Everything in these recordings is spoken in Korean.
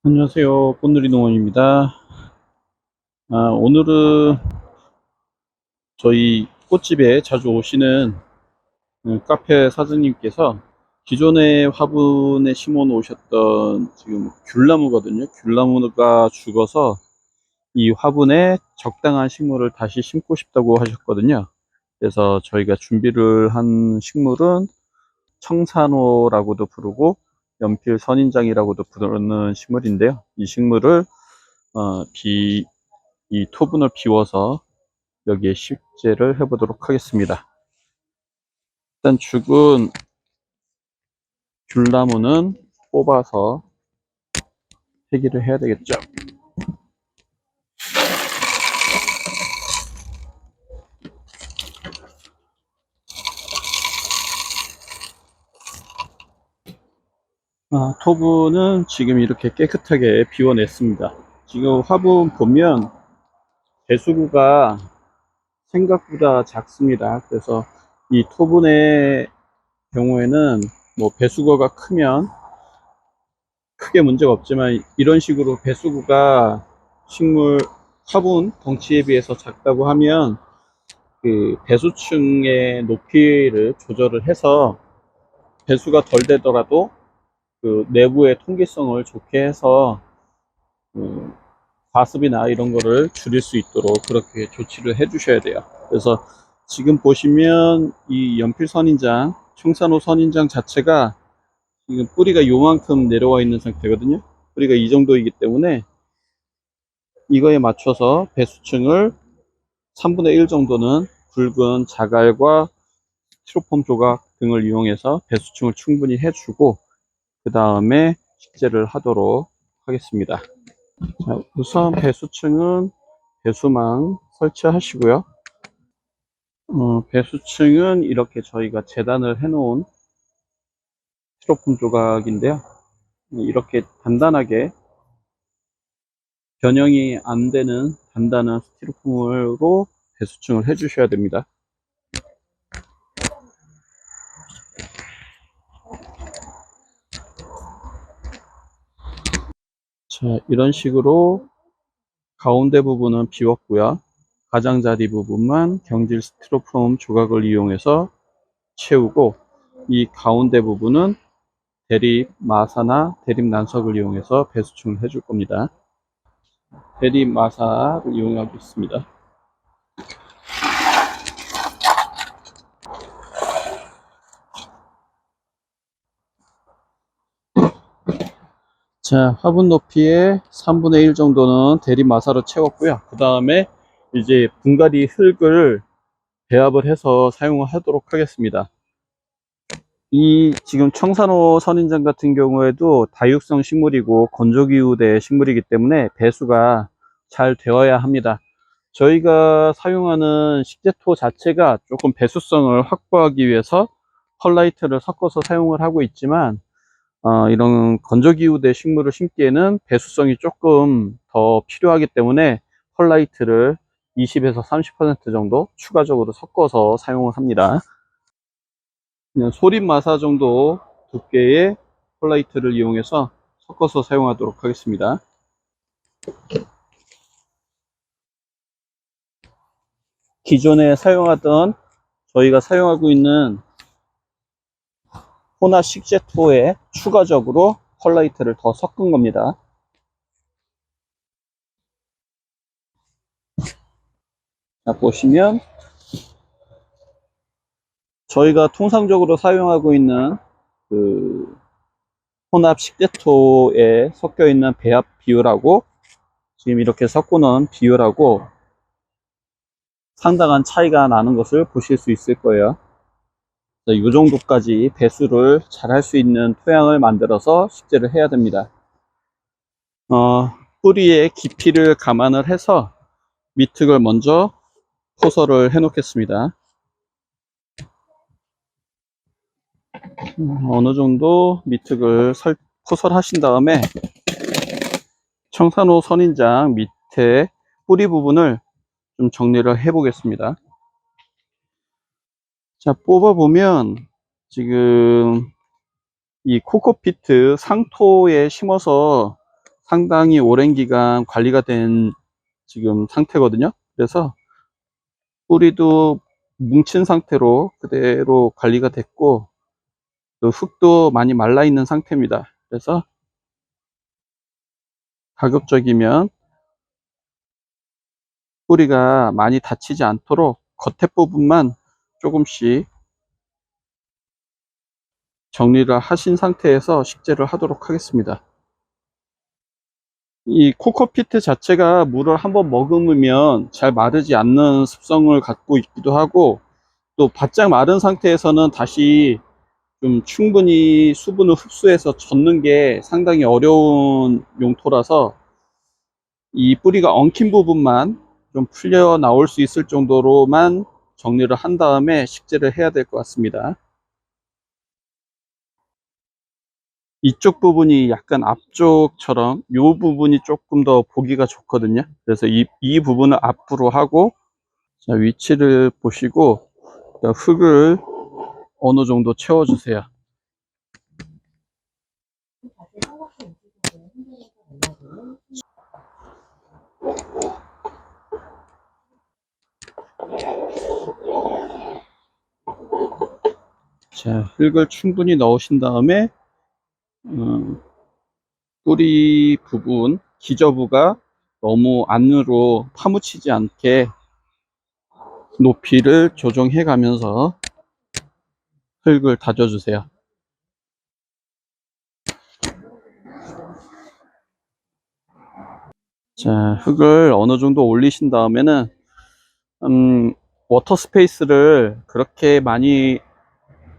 안녕하세요. 꽃누리 농원입니다. 오늘은 저희 꽃집에 자주 오시는 카페 사장님께서 기존에 화분에 심어 놓으셨던 지금 귤나무거든요. 귤나무가 죽어서 이 화분에 적당한 식물을 다시 심고 싶다고 하셨거든요. 그래서 저희가 준비를 한 식물은 청산호라고도 부르고 연필 선인장이라고도 부르는 식물인데요. 이 식물을 어, 비, 이 토분을 비워서 여기에 식재를 해 보도록 하겠습니다. 일단 죽은 귤나무는 뽑아서 해기를 해야 되겠죠. 토분은 지금 이렇게 깨끗하게 비워냈습니다. 지금 화분 보면 배수구가 생각보다 작습니다. 그래서 이 토분의 경우에는 뭐 배수구가 크면 크게 문제가 없지만 이런 식으로 배수구가 식물 화분 덩치에 비해서 작다고 하면 그 배수층의 높이를 조절을 해서 배수가 덜 되더라도 그 내부의 통기성을 좋게 해서 그 과습이나 이런 거를 줄일 수 있도록 그렇게 조치를 해 주셔야 돼요. 그래서 지금 보시면 이 연필 선인장, 청산호 선인장 자체가 지금 뿌리가 요만큼 내려와 있는 상태거든요. 뿌리가 이 정도이기 때문에 이거에 맞춰서 배수층을 3분의 1 정도는 굵은 자갈과 스티로폼 조각 등을 이용해서 배수층을 충분히 해주고 그 다음에 식재를 하도록 하겠습니다. 자, 우선 배수층은 배수망 설치하시고요. 배수층은 이렇게 저희가 재단을 해 놓은 스티로폼 조각인데요. 이렇게 단단하게 변형이 안 되는 단단한 스티로폼으로 배수층을 해 주셔야 됩니다. 자, 이런 식으로 가운데 부분은 비웠고요. 가장자리 부분만 경질 스티로폼 조각을 이용해서 채우고 이 가운데 부분은 대립 마사나 대립 난석을 이용해서 배수층을 해줄 겁니다. 대립 마사를 이용하고 있습니다. 자, 화분 높이의 3분의 1 정도는 대립 마사로 채웠고요. 그 다음에 이제 분갈이 흙을 배합을 해서 사용을 하도록 하겠습니다. 이 지금 청산호 선인장 같은 경우에도 다육성 식물이고 건조기후대 식물이기 때문에 배수가 잘 되어야 합니다. 저희가 사용하는 식재토 자체가 조금 배수성을 확보하기 위해서 펄라이트를 섞어서 사용을 하고 있지만 이런 건조기후대 식물을 심기에는 배수성이 조금 더 필요하기 때문에 펄라이트를 20에서 30% 정도 추가적으로 섞어서 사용을 합니다. 그냥 소립 마사 정도 두께의 펄라이트를 이용해서 섞어서 사용하도록 하겠습니다. 기존에 사용하던 저희가 사용하고 있는 혼합 식재토에 추가적으로 펄라이트를 더 섞은 겁니다. 자, 보시면 저희가 통상적으로 사용하고 있는 그 혼합 식재토에 섞여 있는 배합 비율하고 지금 이렇게 섞어 놓은 비율하고 상당한 차이가 나는 것을 보실 수 있을 거예요. 이 정도까지 배수를 잘 할 수 있는 토양을 만들어서 식재를 해야 됩니다. 뿌리의 깊이를 감안을 해서 미특을 먼저 포설을 해 놓겠습니다. 어느 정도 미특을 포설하신 다음에 청산호 선인장 밑에 뿌리 부분을 좀 정리를 해 보겠습니다. 자, 뽑아 보면 지금 이 코코피트 상토에 심어서 상당히 오랜 기간 관리가 된 지금 상태거든요. 그래서 뿌리도 뭉친 상태로 그대로 관리가 됐고, 그 흙도 많이 말라 있는 상태입니다. 그래서 가급적이면 뿌리가 많이 다치지 않도록 겉에 부분만 조금씩 정리를 하신 상태에서 식재를 하도록 하겠습니다. 이 코코피트 자체가 물을 한번 머금으면 잘 마르지 않는 습성을 갖고 있기도 하고, 또 바짝 마른 상태에서는 다시 좀 충분히 수분을 흡수해서 젓는 게 상당히 어려운 용토라서, 이 뿌리가 엉킨 부분만 좀 풀려 나올 수 있을 정도로만 정리를 한 다음에 식재를 해야 될 것 같습니다. 이쪽 부분이 약간 앞쪽처럼 이 부분이 조금 더 보기가 좋거든요. 그래서 이 부분을 앞으로 하고, 자, 위치를 보시고 흙을 어느 정도 채워주세요. 자, 흙을 충분히 넣으신 다음에 뿌리 부분 기저부가 너무 안으로 파묻히지 않게 높이를 조정해 가면서 흙을 다져주세요. 자, 흙을 어느 정도 올리신 다음에는 워터 스페이스를 그렇게 많이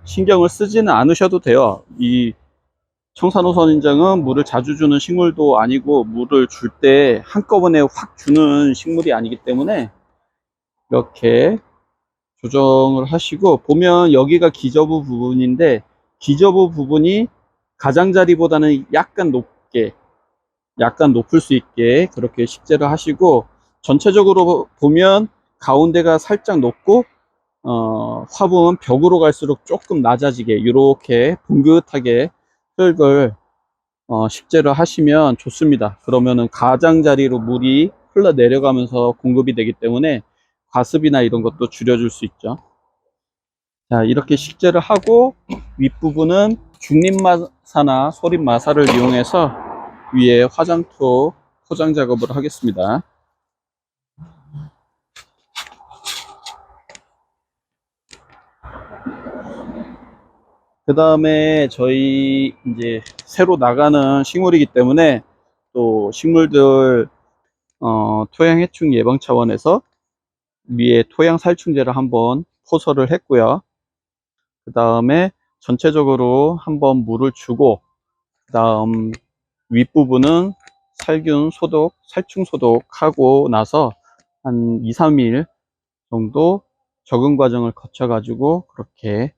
신경을 쓰지는 않으셔도 돼요. 이 청산호 선인장은 물을 자주 주는 식물도 아니고, 물을 줄 때 한꺼번에 확 주는 식물이 아니기 때문에 이렇게 조정을 하시고, 보면 여기가 기저부 부분인데, 기저부 부분이 가장자리보다는 약간 높을 수 있게 그렇게 식재를 하시고, 전체적으로 보면 가운데가 살짝 높고 화분은 벽으로 갈수록 조금 낮아지게 이렇게 봉긋하게 흙을 식재를 하시면 좋습니다. 그러면은 가장자리로 물이 흘러 내려가면서 공급이 되기 때문에 과습이나 이런 것도 줄여줄 수 있죠. 자, 이렇게 식재를 하고 윗부분은 중립마사나 소립마사를 이용해서 위에 화장토 포장 작업을 하겠습니다. 그 다음에 저희 이제 새로 나가는 식물이기 때문에, 또 식물들 토양 해충 예방 차원에서 위에 토양 살충제를 한번 포설을 했고요. 그 다음에 전체적으로 한번 물을 주고, 그 다음 윗부분은 살균 소독, 살충 소독하고 나서 한 2, 3일 정도 적응 과정을 거쳐 가지고 그렇게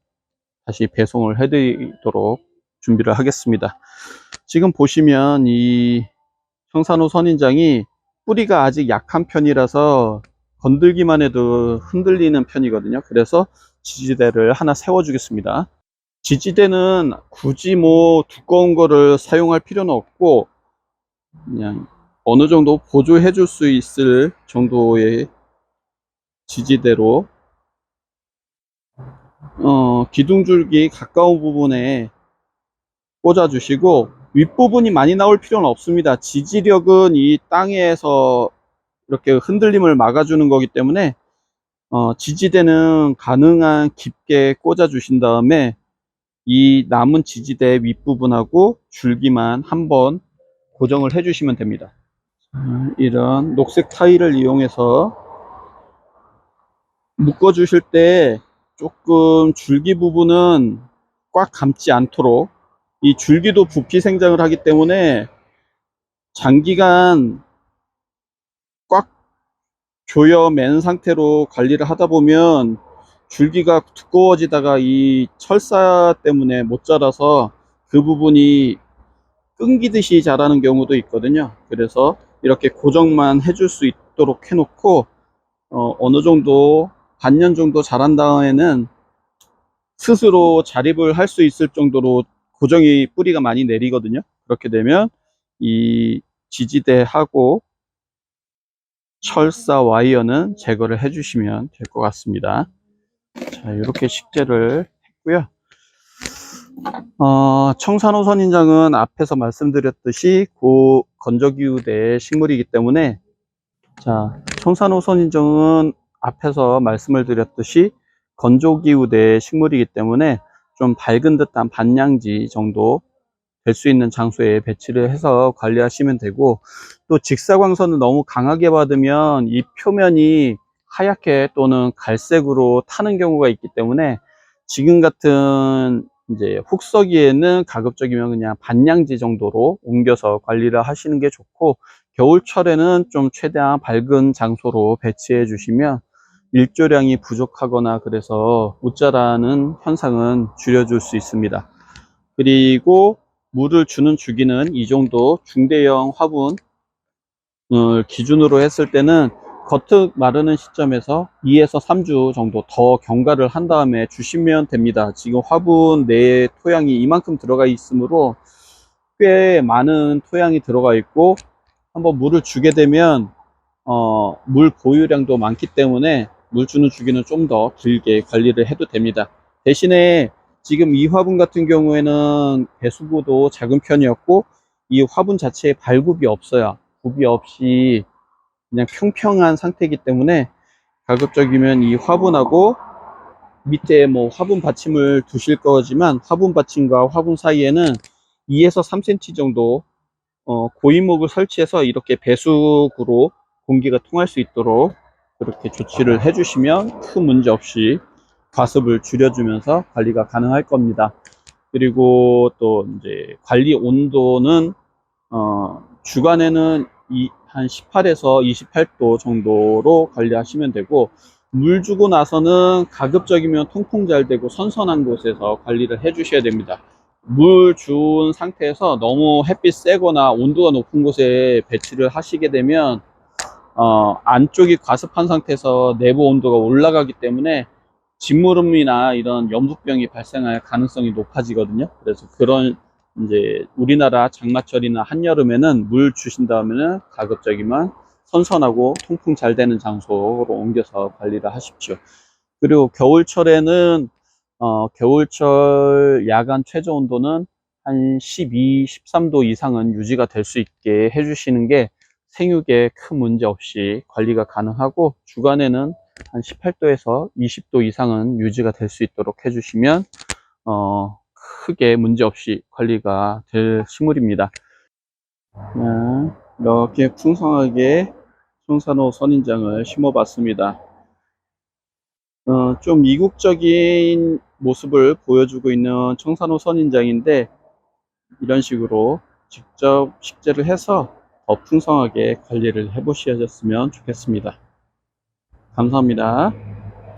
다시 배송을 해 드리도록 준비를 하겠습니다. 지금 보시면 이 청산호 선인장이 뿌리가 아직 약한 편이라서 건들기만 해도 흔들리는 편이거든요. 그래서 지지대를 하나 세워 주겠습니다. 지지대는 굳이 뭐 두꺼운 거를 사용할 필요는 없고, 그냥 어느 정도 보조해 줄 수 있을 정도의 지지대로 기둥줄기 가까운 부분에 꽂아 주시고, 윗부분이 많이 나올 필요는 없습니다. 지지력은 이 땅에서 이렇게 흔들림을 막아주는 거기 때문에 지지대는 가능한 깊게 꽂아 주신 다음에 이 남은 지지대 윗부분하고 줄기만 한번 고정을 해 주시면 됩니다. 이런 녹색 타일을 이용해서 묶어 주실 때 조금 줄기 부분은 꽉 감지 않도록, 이 줄기도 부피 생장을 하기 때문에 장기간 꽉 조여 맨 상태로 관리를 하다 보면 줄기가 두꺼워지다가 이 철사 때문에 못 자라서 그 부분이 끊기듯이 자라는 경우도 있거든요. 그래서 이렇게 고정만 해줄 수 있도록 해놓고, 어느 정도 반년 정도 자란 다음에는 스스로 자립을 할 수 있을 정도로 고정이 뿌리가 많이 내리거든요. 그렇게 되면 이 지지대하고 철사 와이어는 제거를 해주시면 될 것 같습니다. 자, 이렇게 식재를 했고요. 청산호 선인장은 앞에서 말씀드렸듯이 고건조기후대 식물이기 때문에, 자, 청산호 선인장은 앞에서 말씀을 드렸듯이 건조기후대 식물이기 때문에 좀 밝은 듯한 반양지 정도 될 수 있는 장소에 배치를 해서 관리하시면 되고, 또 직사광선을 너무 강하게 받으면 이 표면이 하얗게 또는 갈색으로 타는 경우가 있기 때문에, 지금 같은 이제 훅서기에는 가급적이면 그냥 반양지 정도로 옮겨서 관리를 하시는 게 좋고, 겨울철에는 좀 최대한 밝은 장소로 배치해 주시면 일조량이 부족하거나 그래서 못 자라는 현상은 줄여줄 수 있습니다. 그리고 물을 주는 주기는 이 정도 중대형 화분을 기준으로 했을 때는 겉흙 마르는 시점에서 2에서 3주 정도 더 경과를 한 다음에 주시면 됩니다. 지금 화분 내에 토양이 이만큼 들어가 있으므로 꽤 많은 토양이 들어가 있고, 한번 물을 주게 되면 물 보유량도 많기 때문에 물 주는 주기는 좀 더 길게 관리를 해도 됩니다. 대신에 지금 이 화분 같은 경우에는 배수구도 작은 편이었고, 이 화분 자체에 발굽이 없어요. 굽이 없이 그냥 평평한 상태이기 때문에 가급적이면 이 화분하고 밑에 뭐 화분 받침을 두실 거지만, 화분 받침과 화분 사이에는 2에서 3cm 정도 고인목을 설치해서 이렇게 배수구로 공기가 통할 수 있도록 그렇게 조치를 해주시면 큰 문제 없이 과습을 줄여주면서 관리가 가능할 겁니다. 그리고 또 이제 관리 온도는 주간에는 한 18에서 28도 정도로 관리하시면 되고, 물 주고 나서는 가급적이면 통풍 잘 되고 선선한 곳에서 관리를 해 주셔야 됩니다. 물 준 상태에서 너무 햇빛 세거나 온도가 높은 곳에 배치를 하시게 되면 안쪽이 과습한 상태에서 내부 온도가 올라가기 때문에 진무름이나 이런 염소병이 발생할 가능성이 높아지거든요. 그래서 그런 이제 우리나라 장마철이나 한여름에는 물 주신 다음에는 가급적이면 선선하고 통풍 잘 되는 장소로 옮겨서 관리를 하십시오. 그리고 겨울철에는 겨울철 야간 최저 온도는 한 12, 13도 이상은 유지가 될 수 있게 해주시는 게 생육에 큰 문제 없이 관리가 가능하고, 주간에는 한 18도에서 20도 이상은 유지가 될 수 있도록 해주시면 크게 문제 없이 관리가 될 식물입니다. 이렇게 풍성하게 청산호 선인장을 심어 봤습니다. 좀 이국적인 모습을 보여주고 있는 청산호 선인장인데, 이런 식으로 직접 식재를 해서 더 풍성하게 관리를 해 보셨으면 좋겠습니다. 감사합니다.